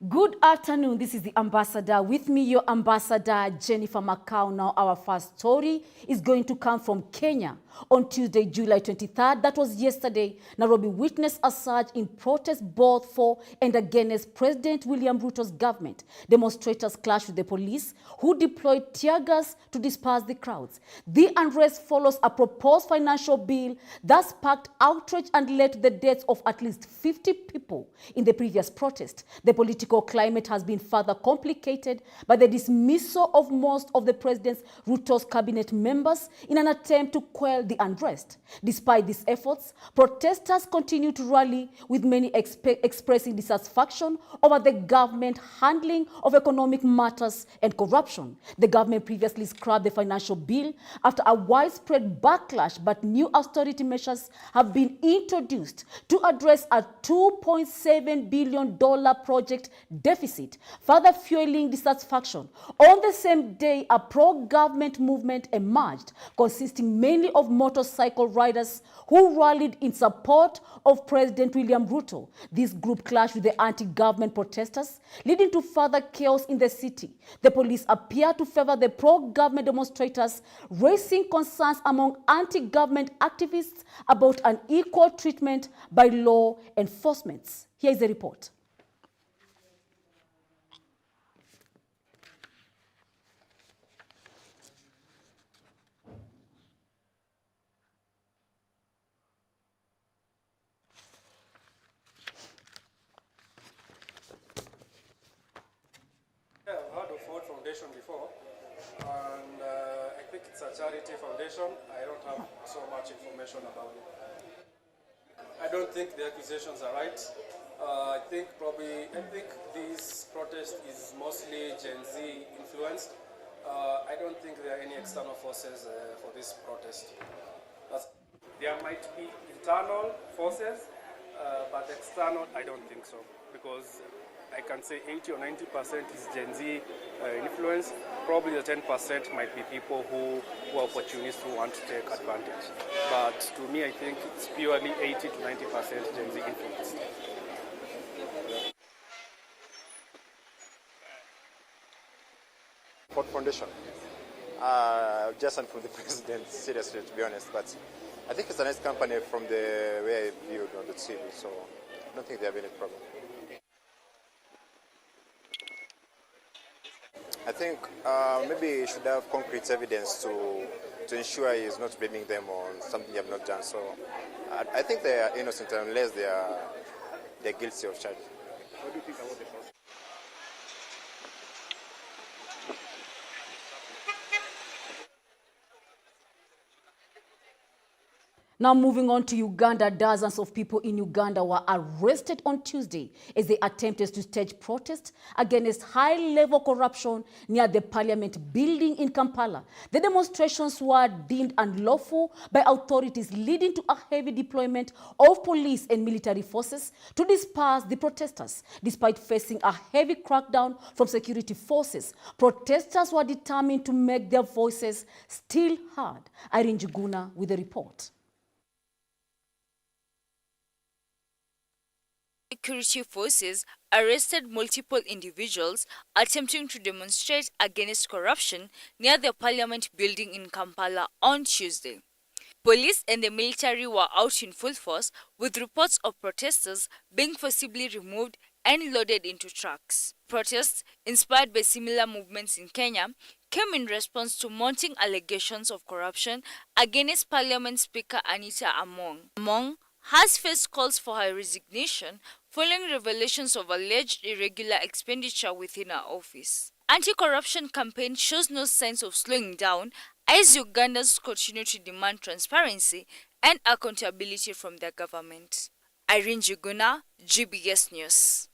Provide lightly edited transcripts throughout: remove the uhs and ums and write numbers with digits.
Good afternoon. This is the Ambassador. With me, your Ambassador, Jennifer Macau. Now, our first story is going to come from Kenya. On Tuesday, July 23rd, that was yesterday, Nairobi witnessed a surge in protest both for and against President William Ruto's government. Demonstrators clashed with the police, who deployed tear gas to disperse the crowds. The unrest follows a proposed financial bill that sparked outrage and led to the deaths of at least 50 people in the previous protest. The political climate has been further complicated by the dismissal of most of the President Ruto's cabinet members in an attempt to quell the unrest. Despite these efforts, protesters continue to rally, with many expressing dissatisfaction over the government handling of economic matters and corruption. The government previously scrapped the financial bill after a widespread backlash, but new austerity measures have been introduced to address a $2.7 billion project deficit, further fueling dissatisfaction. On the same day, a pro-government movement emerged, consisting mainly of motorcycle riders who rallied in support of President William Ruto. This group clashed with the anti-government protesters, leading to further chaos in the city. The police appear to favor the pro-government demonstrators, raising concerns among anti-government activists about unequal treatment by law enforcement. Here is the report. Before, and I think it's a charity foundation. I don't have so much information about it. I don't think the accusations are right. I think this protest is mostly Gen Z influenced. I don't think there are any external forces for this protest. There might be internal forces, but external, I don't think so, because I can say 80 or 90% is Gen Z influence. Probably the 10% might be people who are opportunists who want to take advantage. But to me, I think it's purely 80 to 90% Gen Z influence. Ford Foundation. Just for the president, seriously, to be honest. But I think it's a nice company from the way I viewed on the TV, so I don't think they have any problem. I think maybe you should have concrete evidence to ensure he is not blaming them on something they have not done. So I think they are innocent unless they're guilty of charge. What do you think about the process? Now moving on to Uganda, dozens of people in Uganda were arrested on Tuesday as they attempted to stage protests against high-level corruption near the parliament building in Kampala. The demonstrations were deemed unlawful by authorities, leading to a heavy deployment of police and military forces to disperse the protesters. Despite facing a heavy crackdown from security forces, protesters were determined to make their voices still heard. Irene Juguna with the report. Security forces arrested multiple individuals attempting to demonstrate against corruption near the parliament building in Kampala on Tuesday. Police and the military were out in full force, with reports of protesters being forcibly removed and loaded into trucks. Protests, inspired by similar movements in Kenya, came in response to mounting allegations of corruption against Parliament Speaker Anita Among. Among has faced calls for her resignation following revelations of alleged irregular expenditure within her office. Anti-corruption campaign shows no signs of slowing down as Ugandans continue to demand transparency and accountability from their government. Irene Juguna, GBS News.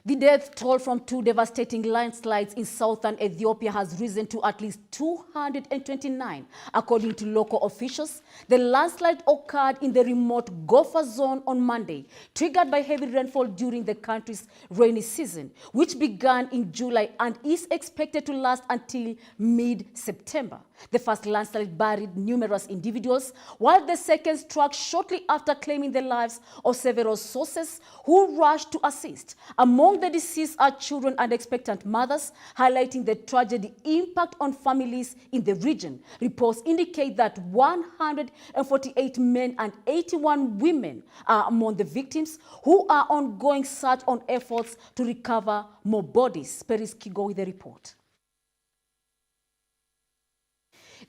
The death toll from two devastating landslides in southern Ethiopia has risen to at least 229. According to local officials, the landslide occurred in the remote Gofa zone on Monday, triggered by heavy rainfall during the country's rainy season, which began in July and is expected to last until mid-September. The first landslide buried numerous individuals, while the second struck shortly after, claiming the lives of several sources who rushed to assist. Among the deceased are children and expectant mothers, highlighting the tragedy impact on families in the region. Reports indicate that 148 men and 81 women are among the victims, who are ongoing search on efforts to recover more bodies. Peris Kigo with the report.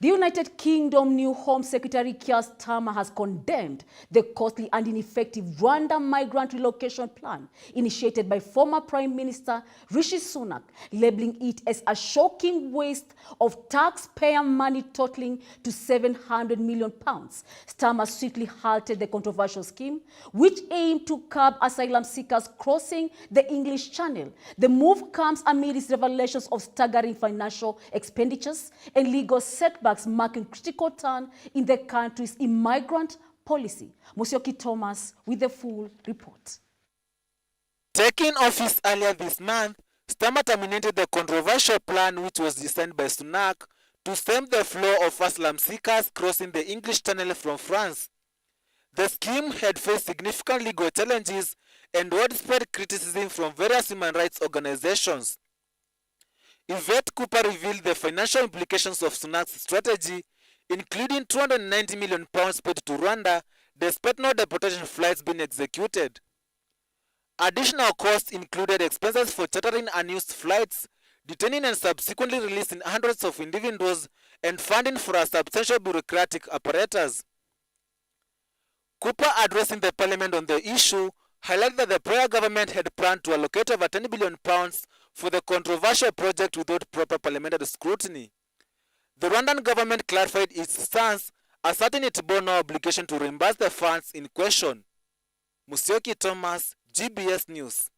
The United Kingdom new Home Secretary Keir Starmer has condemned the costly and ineffective Rwanda migrant relocation plan initiated by former Prime Minister Rishi Sunak, labeling it as a shocking waste of taxpayer money totaling to £700 million. Starmer swiftly halted the controversial scheme, which aimed to curb asylum seekers crossing the English Channel. The move comes amidst revelations of staggering financial expenditures and legal setbacks, marking critical turn in the country's immigrant policy. Musyoki Thomas with the full report. Taking office earlier this month, Starmer terminated the controversial plan which was designed by Sunak to stem the flow of asylum seekers crossing the English Channel from France. The scheme had faced significant legal challenges and widespread criticism from various human rights organizations. Yvette Cooper revealed the financial implications of Sunak's strategy, including £290 million paid to Rwanda despite no deportation flights being executed. Additional costs included expenses for chartering unused flights, detaining and subsequently releasing hundreds of individuals, and funding for a substantial bureaucratic apparatus. Cooper, addressing the parliament on the issue, highlighted that the prior government had planned to allocate over £10 billion for the controversial project without proper parliamentary scrutiny. The Rwandan government clarified its stance, asserting it bore no obligation to reimburse the funds in question. Musyoki Thomas, GBS News.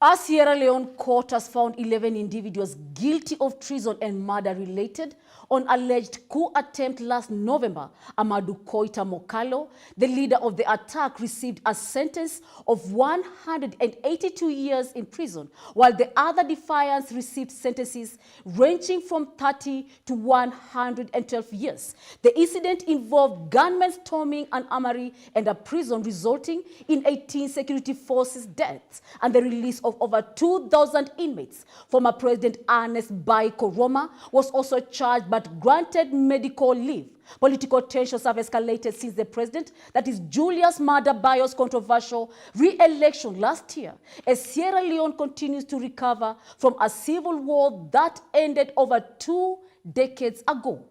A Sierra Leone court has found 11 individuals guilty of treason and murder related on alleged coup attempt last November. Amadou Koita Mokalo, the leader of the attack, received a sentence of 182 years in prison, while the other defiants received sentences ranging from 30 to 112 years. The incident involved gunmen storming an armory and a prison, resulting in 18 security forces deaths and the release of over 2,000 inmates. Former President Ernest Bai Koroma was also charged but granted medical leave. Political tensions have escalated since the president, that is Julius Maada Bio's controversial re-election last year, as Sierra Leone continues to recover from a civil war that ended over 2 decades ago.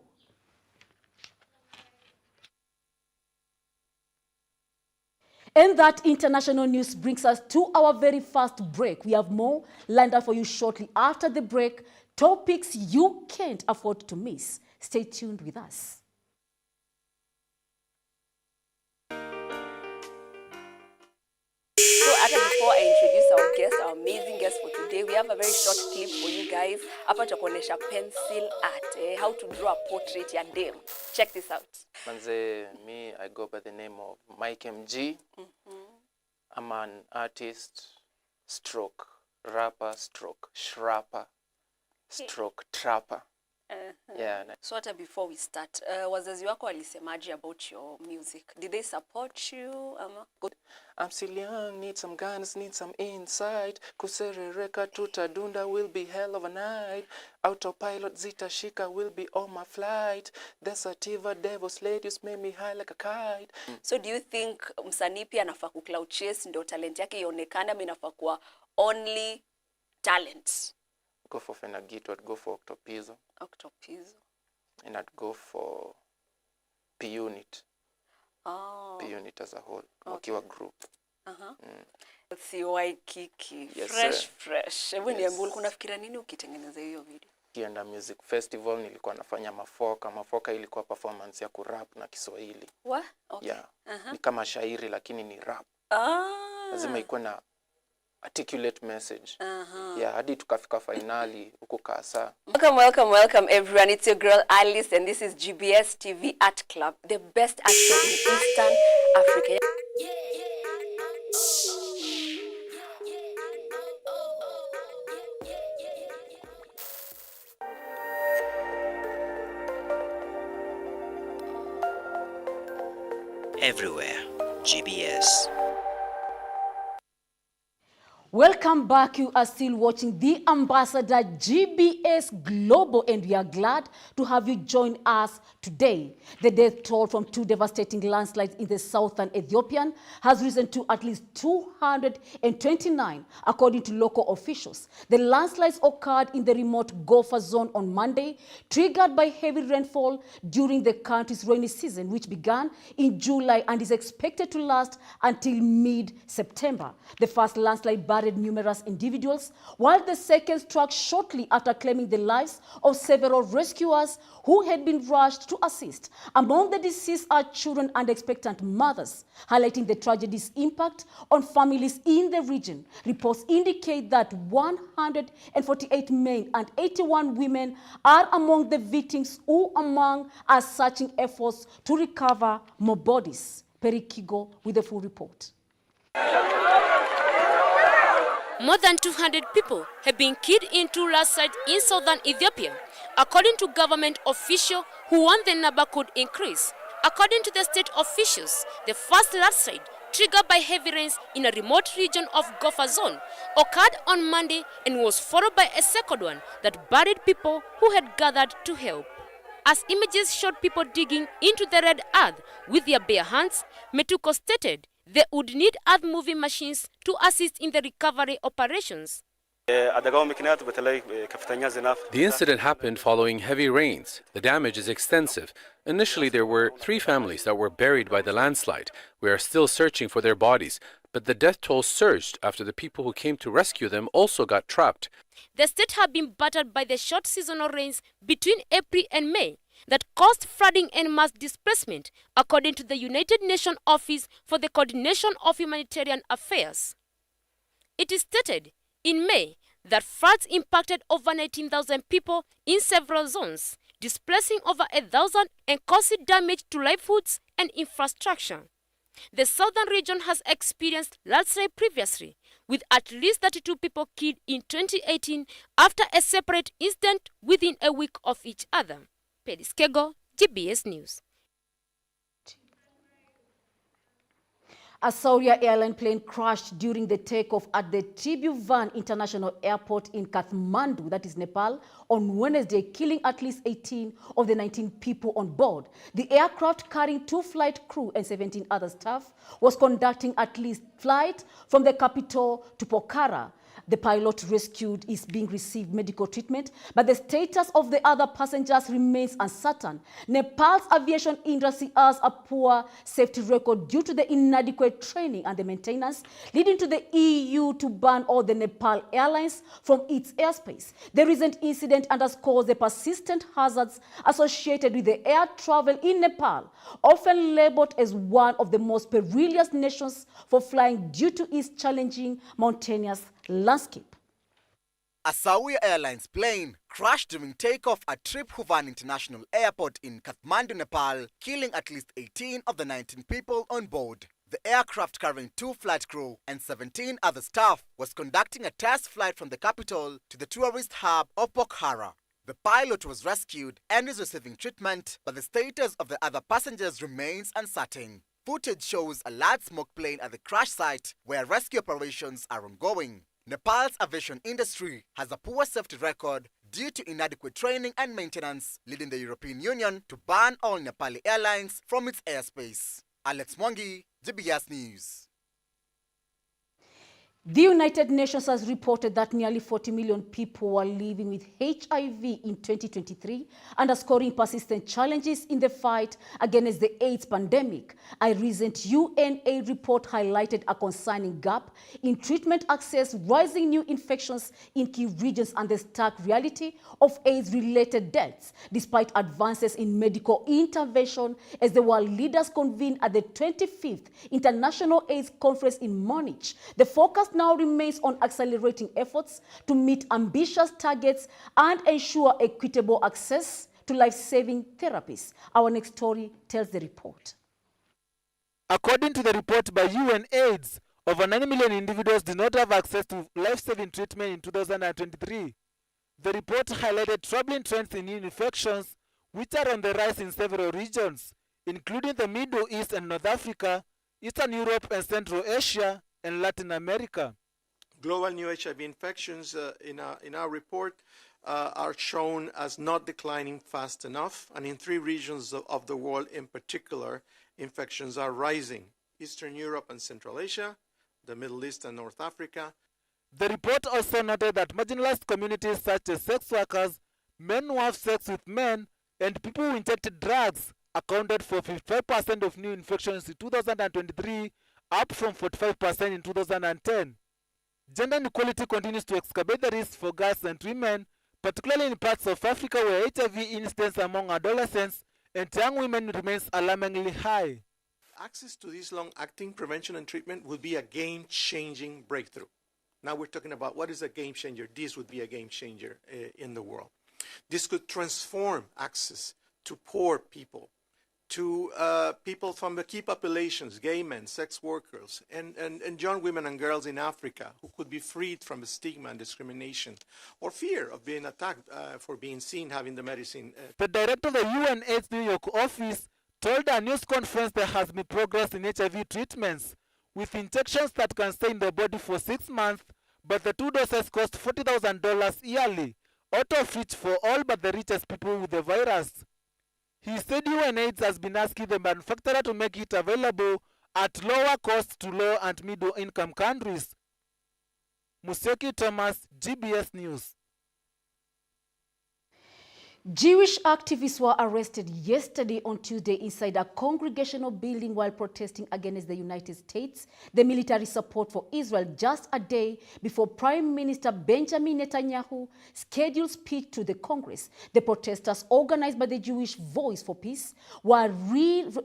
And that international news brings us to our very first break. We have more lined up for you shortly after the break. Topics you can't afford to miss. Stay tuned with us. So before I introduce our guest, our amazing guest for today, we have a very short clip for you guys. Hapa tutakuonesha pencil art, how to draw a portrait ya dem. Check this out. Manze, me, I go by the name of Mike MG. I'm an artist, stroke rapper, stroke shrapper, stroke trapper. Yeah. So hata before we start, wazazi wako walisemaje about your music? Did they support you? I'm still young, need some guns, need some insight. Kuserereka tutadunda will be hell of a night. Autopilot zitashika will be on my flight. The sativa devil's ladies made me high like a kite. So do you think msanii pia anafaa ku cloud chase ndio talent yake ionekane, ama inafaa kuwa only talent? Go for Fenagito, I'd go for Octopizzo. Octopizzo. And I'd go for P-Unit. Oh. P-Unit as a whole. Wakiwa group. CY Kiki. Yes, fresh. Hebu niambie ulikuwa unafikiria nini ukitengeneza hiyo video? Kienda Music Festival nilikuwa nafanya mafoka. Mafoka ilikuwa performance ya kurap na Kiswahili. What? Okay. Yeah. Ni kama shairi lakini ni rap. Lazima ikuwe na articulate message. Yeah, hadi tukafika finali huko Kasa. Welcome everyone. It's your girl Alice and this is GBS TV Art Club, the best art show in Eastern Africa. everywhere. GBS. Welcome back. You are still watching The Ambassador GBS Global, and we are glad to have you join us today. The death toll from two devastating landslides in the southern Ethiopian has risen to at least 229, according to local officials. The landslides occurred in the remote Gofa zone on Monday, triggered by heavy rainfall during the country's rainy season, which began in July and is expected to last until mid-September. The first landslide buried numerous individuals, while the second struck shortly after claiming the lives of several rescuers who had been rushed to assist. Among the deceased are children and expectant mothers, highlighting the tragedy's impact on families in the region. Reports indicate that 148 men and 81 women are among the victims, who are searching efforts to recover more bodies. Perry Kigo with the full report. More than 200 people have been killed in two landslides in southern Ethiopia, according to government officials who want the number could increase. According to the state officials, the first landslide, triggered by heavy rains in a remote region of Gofa zone, occurred on Monday and was followed by a second one that buried people who had gathered to help. As images showed people digging into the red earth with their bare hands, Metuko stated they would need earth-moving machines to assist in the recovery operations. The incident happened following heavy rains. The damage is extensive. Initially, there were 3 families that were buried by the landslide. We are still searching for their bodies, but the death toll surged after the people who came to rescue them also got trapped. The state had been battered by the short seasonal rains between April and May that caused flooding and mass displacement, according to the United Nations Office for the Coordination of Humanitarian Affairs. It is stated in May that floods impacted over 19,000 people in several zones, displacing over 1,000 and causing damage to livelihoods and infrastructure. The southern region has experienced landslide previously, with at least 32 people killed in 2018 after a separate incident within a week of each other. Pedis Kego, GBS News. A Saudia airline plane crashed during the takeoff at the Tribhuvan International Airport in Kathmandu, that is Nepal, on Wednesday, killing at least 18 of the 19 people on board. The aircraft, carrying 2 flight crew and 17 other staff, was conducting at least flight from the capital to Pokhara. The pilot rescued is being received medical treatment, but the status of the other passengers remains uncertain. Nepal's aviation industry has a poor safety record due to the inadequate training and the maintenance, leading to the EU to ban all the Nepal airlines from its airspace. The recent incident underscores the persistent hazards associated with the air travel in Nepal, often labeled as one of the most perilous nations for flying due to its challenging mountainous landscape. A Saudia Airlines plane crashed during takeoff at Tribhuvan International Airport in Kathmandu, Nepal, killing at least 18 of the 19 people on board. The aircraft, carrying 2 flight crew and 17 other staff, was conducting a test flight from the capital to the tourist hub of Pokhara. The pilot was rescued and is receiving treatment, but the status of the other passengers remains uncertain. Footage shows a large smoke plane at the crash site where rescue operations are ongoing. Nepal's aviation industry has a poor safety record due to inadequate training and maintenance, leading the European Union to ban all Nepali airlines from its airspace. Alex Mwangi, GBS News. The United Nations has reported that nearly 40 million people were living with HIV in 2023, underscoring persistent challenges in the fight against the AIDS pandemic. A recent UNAIDS report highlighted a concerning gap in treatment access, rising new infections in key regions, and the stark reality of AIDS-related deaths, despite advances in medical intervention, as the world leaders convened at the 25th International AIDS Conference in Munich. The focus now remains on accelerating efforts to meet ambitious targets and ensure equitable access to life-saving therapies. Our next story tells the report. According to the report by UNAIDS, over 9 million individuals did not have access to life-saving treatment in 2023. The report highlighted troubling trends in new infections, which are on the rise in several regions, including the Middle East and North Africa, Eastern Europe and Central Asia, and Latin America. Global new HIV infections in our report are shown as not declining fast enough, and in 3 regions of the world in particular, infections are rising: Eastern Europe and Central Asia, the Middle East and North Africa. The report also noted that marginalized communities such as sex workers, men who have sex with men, and people who injected drugs accounted for 55% of new infections in 2023, up from 45% in 2010. Gender inequality continues to exacerbate the risk for girls and women, particularly in parts of Africa where HIV incidence among adolescents and young women remains alarmingly high. Access to this long-acting prevention and treatment would be a game-changing breakthrough. Now we're talking about what is a game changer. This would be a game changer in the world. This could transform access to poor people, to people from the key populations, gay men, sex workers, and young women and girls in Africa who could be freed from the stigma and discrimination or fear of being attacked for being seen having the medicine. The director of the UNAIDS New York office told a news conference there has been progress in HIV treatments, with injections that can stay in the body for 6 months, but the 2 doses cost $40,000 yearly, out of which for all but the richest people with the virus. He said UNAIDS has been asking the manufacturer to make it available at lower cost to low and middle income countries. Museki Thomas, GBS News. Jewish activists were arrested yesterday on Tuesday inside a congregational building while protesting against the United States, the military support for Israel, just a day before Prime Minister Benjamin Netanyahu scheduled speech to the Congress. The protesters, organized by the Jewish Voice for Peace, were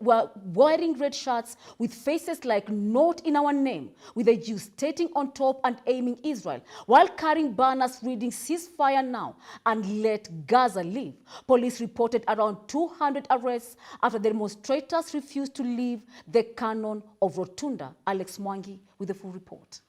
wearing red shirts with faces like "Not in our name," with a Jew stating on top and aiming Israel, while carrying banners reading "Ceasefire now" and "Let Gaza live." Police reported around 200 arrests after the demonstrators refused to leave the Canon of Rotunda. Alex Mwangi with the full report.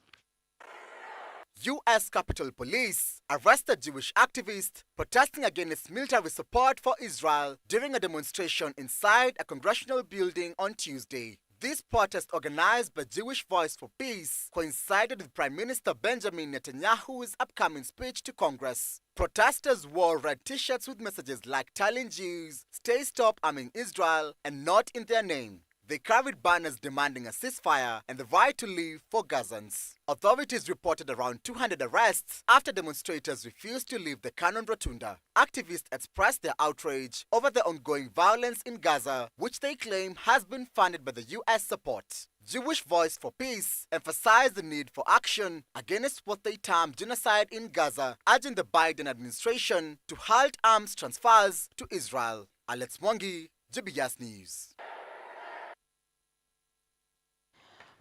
U.S. Capitol Police arrested Jewish activists protesting against military support for Israel during a demonstration inside a congressional building on Tuesday. This protest, organized by Jewish Voice for Peace, coincided with Prime Minister Benjamin Netanyahu's upcoming speech to Congress. Protesters wore red t-shirts with messages like telling Jews, "Stay stop arming Israel," and "Not in their name." They carried banners demanding a ceasefire and the right to live for Gazans. Authorities reported around 200 arrests after demonstrators refused to leave the Canon Rotunda. Activists expressed their outrage over the ongoing violence in Gaza, which they claim has been funded by the U.S. support. Jewish Voice for Peace emphasized the need for action against what they termed genocide in Gaza, urging the Biden administration to halt arms transfers to Israel. Alex Mwangi, GBS News.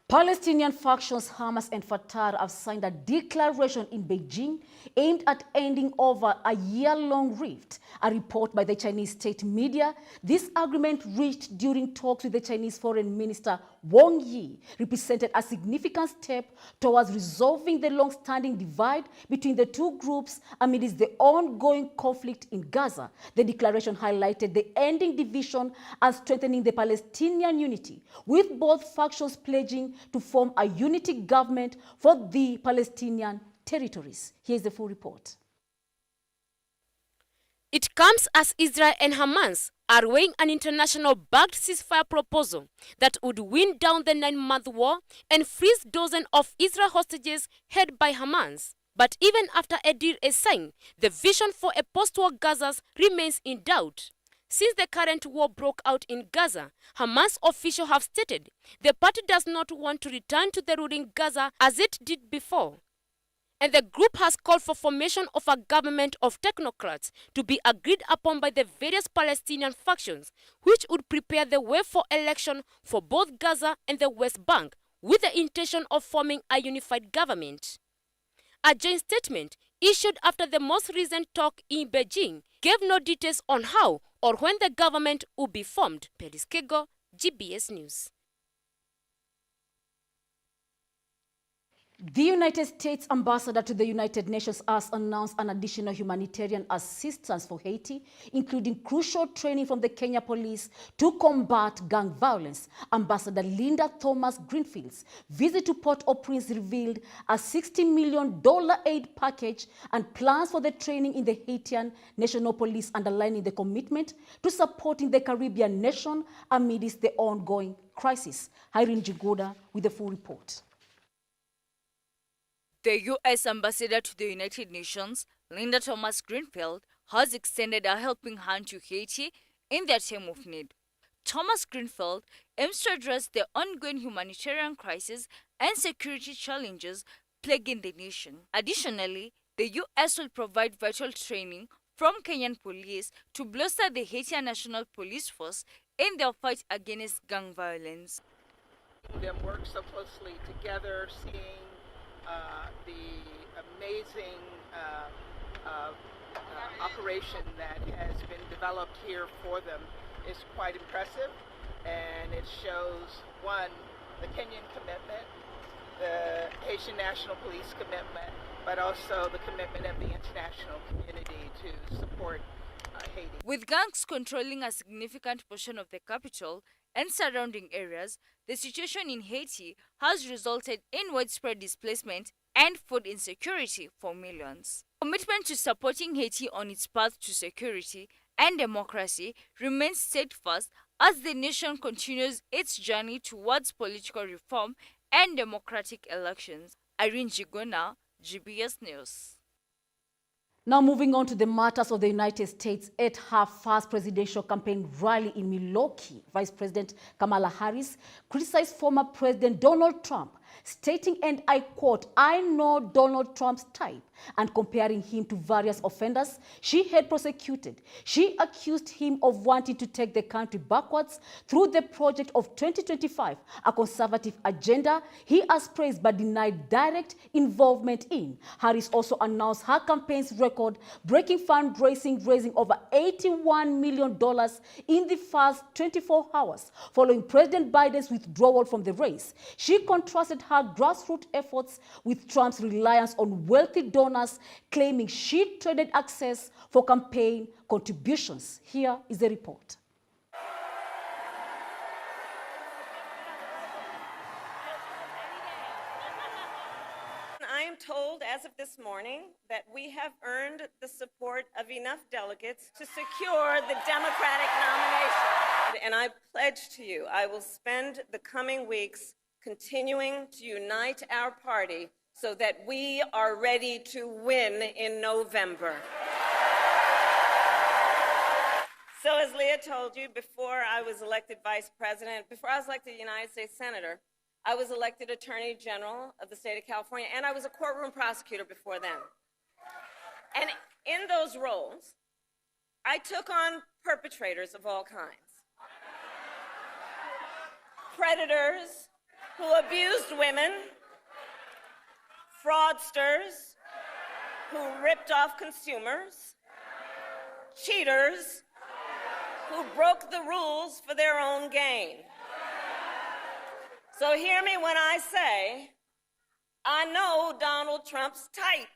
Palestinian factions Hamas and Fatah have signed a declaration in Beijing aimed at ending over a year-long rift. A report by the Chinese state media, this agreement reached during talks with the Chinese Foreign Minister Wang Yi represented a significant step towards resolving the long-standing divide between the two groups amidst the ongoing conflict in Gaza. The declaration highlighted the ending division and strengthening the Palestinian unity, with both factions pledging to form a unity government for the Palestinian territories. Here's the full report. It comes as Israel and Hamas are weighing an international-backed ceasefire proposal that would wind down the 9-month war and freeze dozens of Israel hostages held by Hamas. But even after a deal is signed, the vision for a post-war Gaza remains in doubt. Since the current war broke out in Gaza, Hamas officials have stated the party does not want to return to the ruling Gaza as it did before. And the group has called for formation of a government of technocrats to be agreed upon by the various Palestinian factions, which would prepare the way for election for both Gaza and the West Bank, with the intention of forming a unified government. A joint statement issued after the most recent talk in Beijing gave no details on how or when the government will be formed. Peris Kego, GBS News. The United States ambassador to the United Nations has announced an additional humanitarian assistance for Haiti, including crucial training from the Kenya police to combat gang violence. Ambassador Linda Thomas-Greenfield's visit to Port-au-Prince revealed a $60 million aid package and plans for the training in the Haitian National Police, underlining the commitment to supporting the Caribbean nation amidst the ongoing crisis. Irene Jigoda with the full report. The U.S. Ambassador to the United Nations, Linda Thomas-Greenfield, has extended a helping hand to Haiti in their time of need. Thomas-Greenfield aims to address the ongoing humanitarian crisis and security challenges plaguing the nation. Additionally, the U.S. will provide vital training from Kenyan police to bolster the Haitian National Police Force in their fight against gang violence. Them work so closely together, seeing the amazing operation that has been developed here for them is quite impressive, and it shows, one, the Kenyan commitment, the Haitian National Police commitment, but also the commitment of the international community to support Haiti. With gangs controlling a significant portion of the capital and surrounding areas, the situation in Haiti has resulted in widespread displacement and food insecurity for millions. Commitment to supporting Haiti on its path to security and democracy remains steadfast as the nation continues its journey towards political reform and democratic elections. Irene Jigona, GBS News. Now moving on to the matters of the United States. At her first presidential campaign rally in Milwaukee, Vice President Kamala Harris criticized former President Donald Trump, stating, and I quote, "I know Donald Trump's type," and comparing him to various offenders she had prosecuted. She accused him of wanting to take the country backwards through the project of 2025, a conservative agenda he has praised but denied direct involvement in. Harris also announced her campaign's record-breaking fundraising, raising over $81 million in the first 24 hours following President Biden's withdrawal from the race. She contrasted her grassroots efforts with Trump's reliance on wealthy donors, claiming she traded access for campaign contributions. Here is the report. I am told as of this morning that we have earned the support of enough delegates to secure the Democratic nomination. And I pledge to you, I will spend the coming weeks continuing to unite our party so that we are ready to win in November. So as Leah told you, before I was elected vice president, before I was elected United States Senator, I was elected Attorney General of the state of California, and I was a courtroom prosecutor before then. And in those roles, I took on perpetrators of all kinds. Predators who abused women, fraudsters who ripped off consumers, cheaters who broke the rules for their own gain. So hear me when I say, I know Donald Trump's type.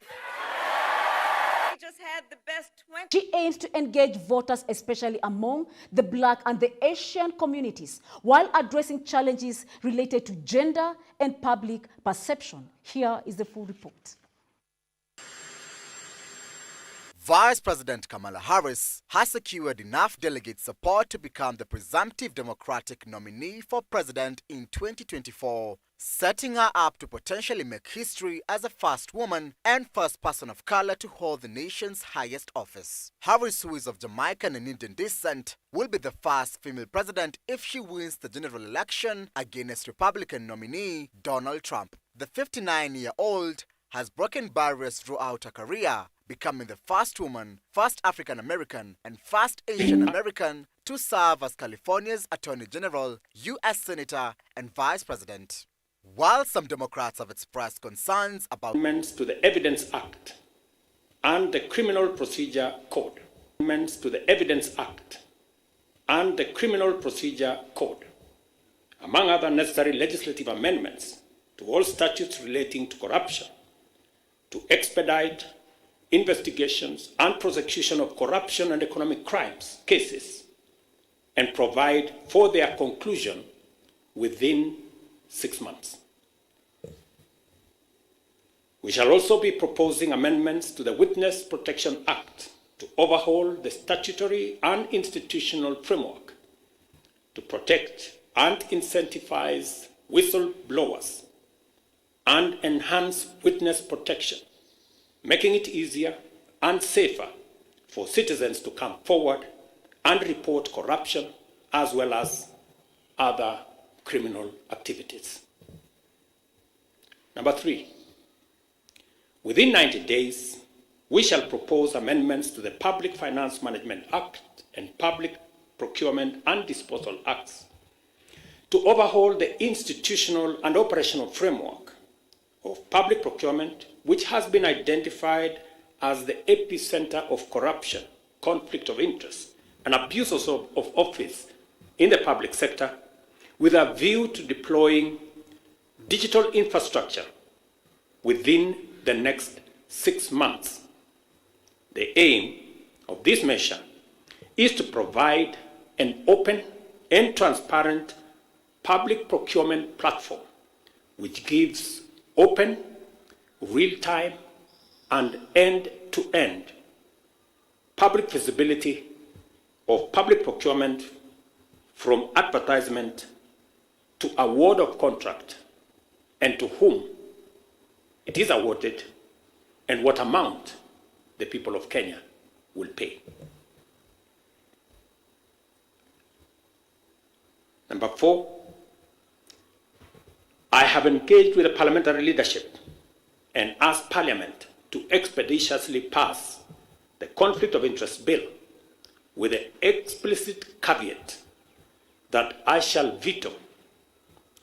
He just had the best 20. She aims to engage voters, especially among the Black and the Asian communities, while addressing challenges related to gender and public perception. Here is the full report. Vice President Kamala Harris has secured enough delegate support to become the presumptive Democratic nominee for president in 2024, setting her up to potentially make history as the first woman and first person of color to hold the nation's highest office. Harris, who is of Jamaican and Indian descent, will be the first female president if she wins the general election against Republican nominee Donald Trump. The 59-year-old has broken barriers throughout her career, becoming the first woman, first African American, and first Asian American to serve as California's Attorney General, U.S. Senator, and Vice President. While some Democrats have expressed concerns about amendments to the Evidence Act and the Criminal Procedure Code, amendments to the Evidence Act and the Criminal Procedure Code, among other necessary legislative amendments, to all statutes relating to corruption, to expedite investigations and prosecution of corruption and economic crimes cases, and provide for their conclusion within 6 months. We shall also be proposing amendments to the Witness Protection Act to overhaul the statutory and institutional framework to protect and incentivize whistleblowers and enhance witness protection, making it easier and safer for citizens to come forward and report corruption as well as other criminal activities. Number 3, within 90 days, we shall propose amendments to the Public Finance Management Act and Public Procurement and Disposal Acts to overhaul the institutional and operational framework of public procurement, which has been identified as the epicenter of corruption, conflict of interest, and abuses of office in the public sector, with a view to deploying digital infrastructure within the next 6 months. The aim of this measure is to provide an open and transparent public procurement platform which gives open, real-time, and end-to-end public visibility of public procurement from advertisement to award of contract, and to whom it is awarded and what amount the people of Kenya will pay. Number 4, I have engaged with the parliamentary leadership and asked Parliament to expeditiously pass the Conflict of Interest Bill with the explicit caveat that I shall veto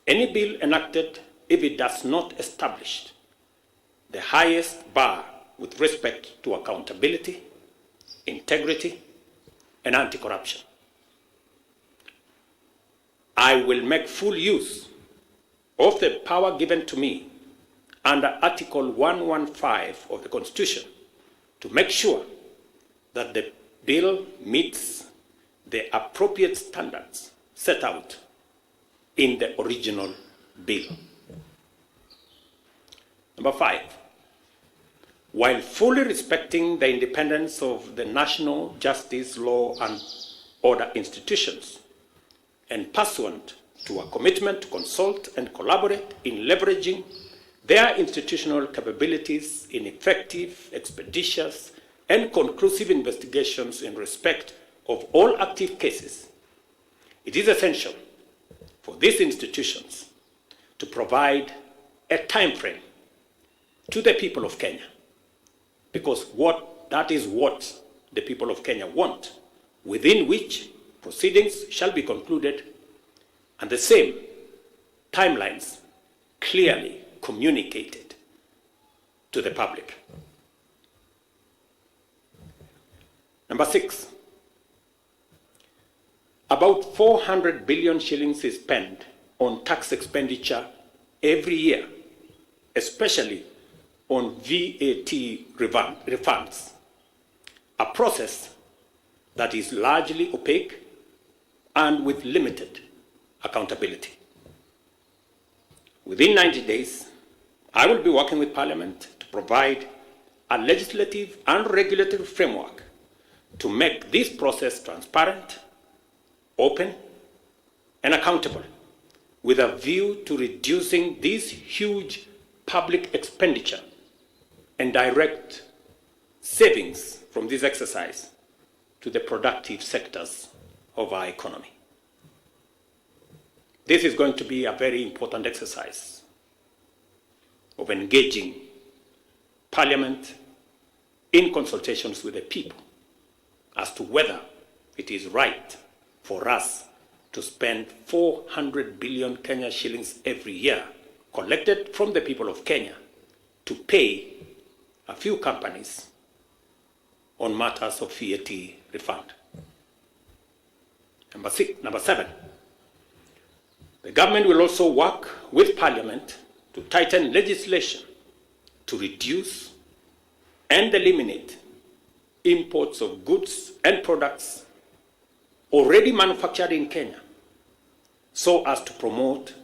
any bill enacted if it does not establish the highest bar with respect to accountability, integrity, and anti-corruption. I will make full use of the power given to me under Article 115 of the Constitution to make sure that the bill meets the appropriate standards set out in the original bill. Number 5, while fully respecting the independence of the national justice, law, and order institutions, and pursuant to a commitment to consult and collaborate in leveraging their institutional capabilities in effective, expeditious, and conclusive investigations in respect of all active cases, it is essential for these institutions to provide a time frame to the people of Kenya, because that is what the people of Kenya want, within which proceedings shall be concluded, and the same timelines clearly communicated to the public. Number 6, about 400 billion shillings is spent on tax expenditure every year, especially on VAT refunds, a process that is largely opaque and with limited accountability. Within 90 days, I will be working with Parliament to provide a legislative and regulatory framework to make this process transparent, open, and accountable, with a view to reducing this huge public expenditure and direct savings from this exercise to the productive sectors of our economy. This is going to be a very important exercise of engaging Parliament in consultations with the people as to whether it is right for us to spend 400 billion Kenya shillings every year collected from the people of Kenya to pay a few companies on matters of VAT refund. Number 7, the government will also work with Parliament to tighten legislation to reduce and eliminate imports of goods and products already manufactured in Kenya, so as to promote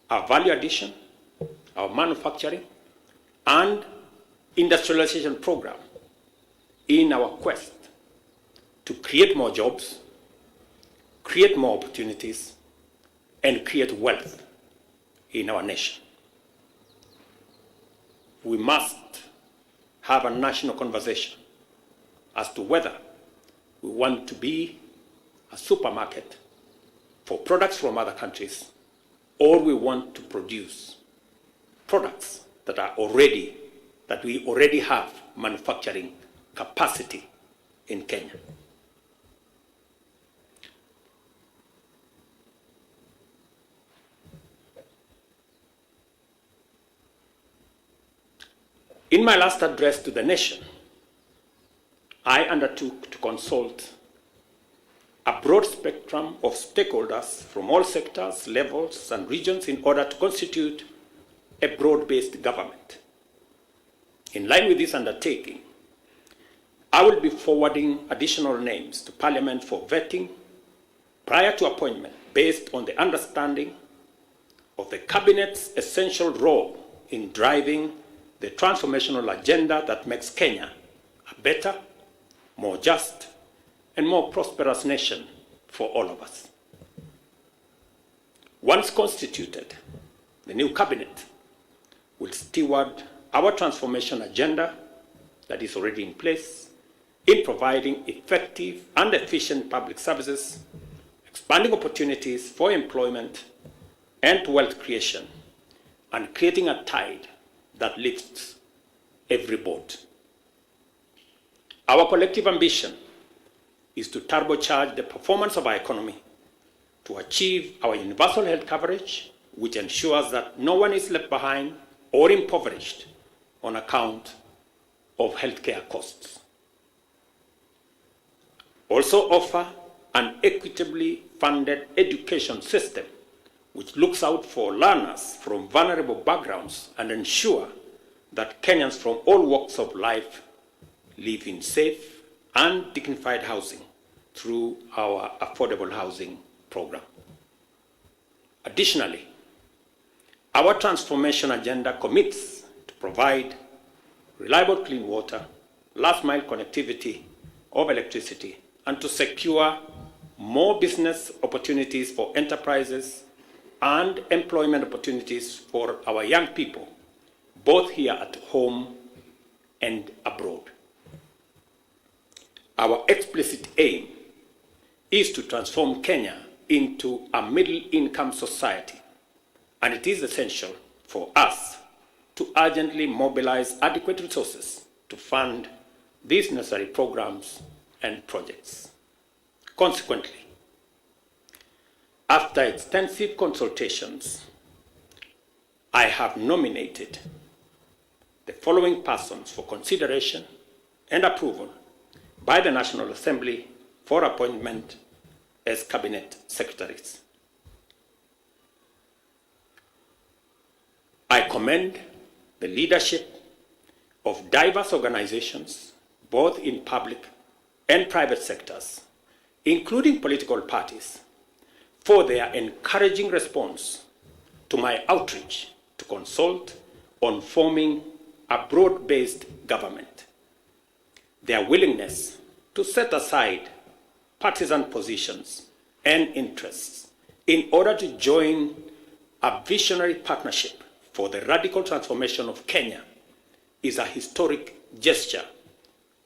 our value addition, our manufacturing, and industrialization program in our quest to create more jobs, create more opportunities, and create wealth in our nation. We must have a national conversation as to whether we want to be a supermarket for products from other countries, or we want to produce products that we already have manufacturing capacity in Kenya. In my last address to the nation, I undertook to consult a broad spectrum of stakeholders from all sectors, levels, and regions in order to constitute a broad-based government. In line with this undertaking, I will be forwarding additional names to Parliament for vetting prior to appointment based on the understanding of the Cabinet's essential role in driving the transformational agenda that makes Kenya a better, more just, and more prosperous nation for all of us. Once constituted, the new cabinet will steward our transformation agenda that is already in place in providing effective and efficient public services, expanding opportunities for employment and wealth creation, and creating a tide that lifts every boat. Our collective ambition is to turbocharge the performance of our economy to achieve our universal health coverage, which ensures that no one is left behind or impoverished on account of healthcare costs. Also offer an equitably funded education system which looks out for learners from vulnerable backgrounds and ensure that Kenyans from all walks of life live in safe and dignified housing through our affordable housing program. Additionally, our transformation agenda commits to provide reliable clean water, last-mile connectivity of electricity, and to secure more business opportunities for enterprises and employment opportunities for our young people, both here at home and abroad. Our explicit aim is to transform Kenya into a middle-income society, and it is essential for us to urgently mobilize adequate resources to fund these necessary programs and projects. Consequently, after extensive consultations, I have nominated the following persons for consideration and approval by the National Assembly for appointment as Cabinet Secretaries. I commend the leadership of diverse organizations, both in public and private sectors, including political parties, for their encouraging response to my outreach to consult on forming a broad-based government. Their willingness to set aside partisan positions and interests in order to join a visionary partnership for the radical transformation of Kenya is a historic gesture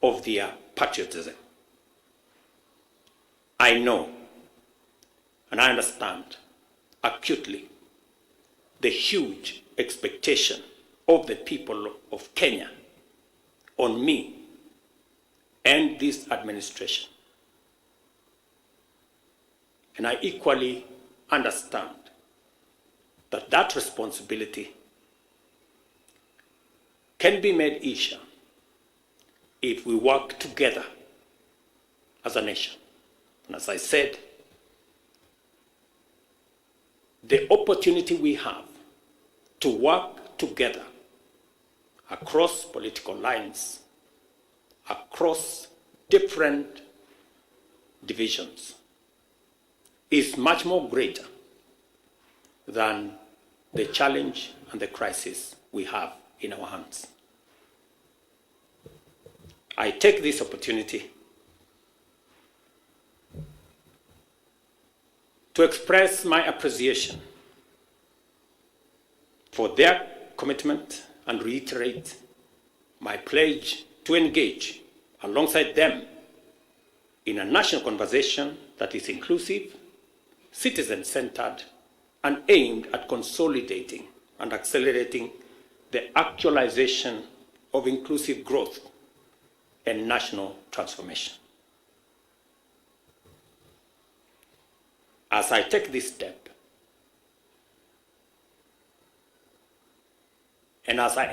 of their patriotism. I know and I understand acutely the huge expectation of the people of Kenya on me and this administration. And I equally understand that that responsibility can be made easier if we work together as a nation. And as I said, the opportunity we have to work together across political lines, across different divisions, is much more greater than the challenge and the crisis we have in our hands. I take this opportunity to express my appreciation for their commitment and reiterate my pledge to engage alongside them in a national conversation that is inclusive, citizen-centered, and aimed at consolidating and accelerating the actualization of inclusive growth and national transformation. As I take this step, and as I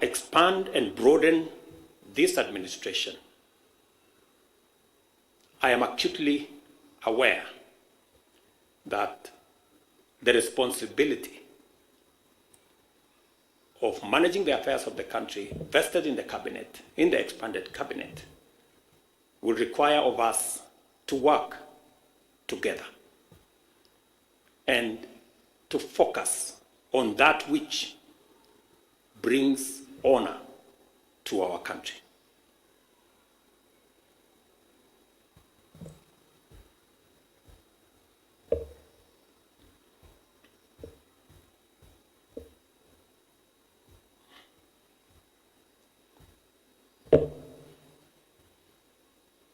expand and broaden this administration, I am acutely aware that the responsibility of managing the affairs of the country vested in the cabinet, in the expanded cabinet, will require of us to work together and to focus on that which brings honor to our country.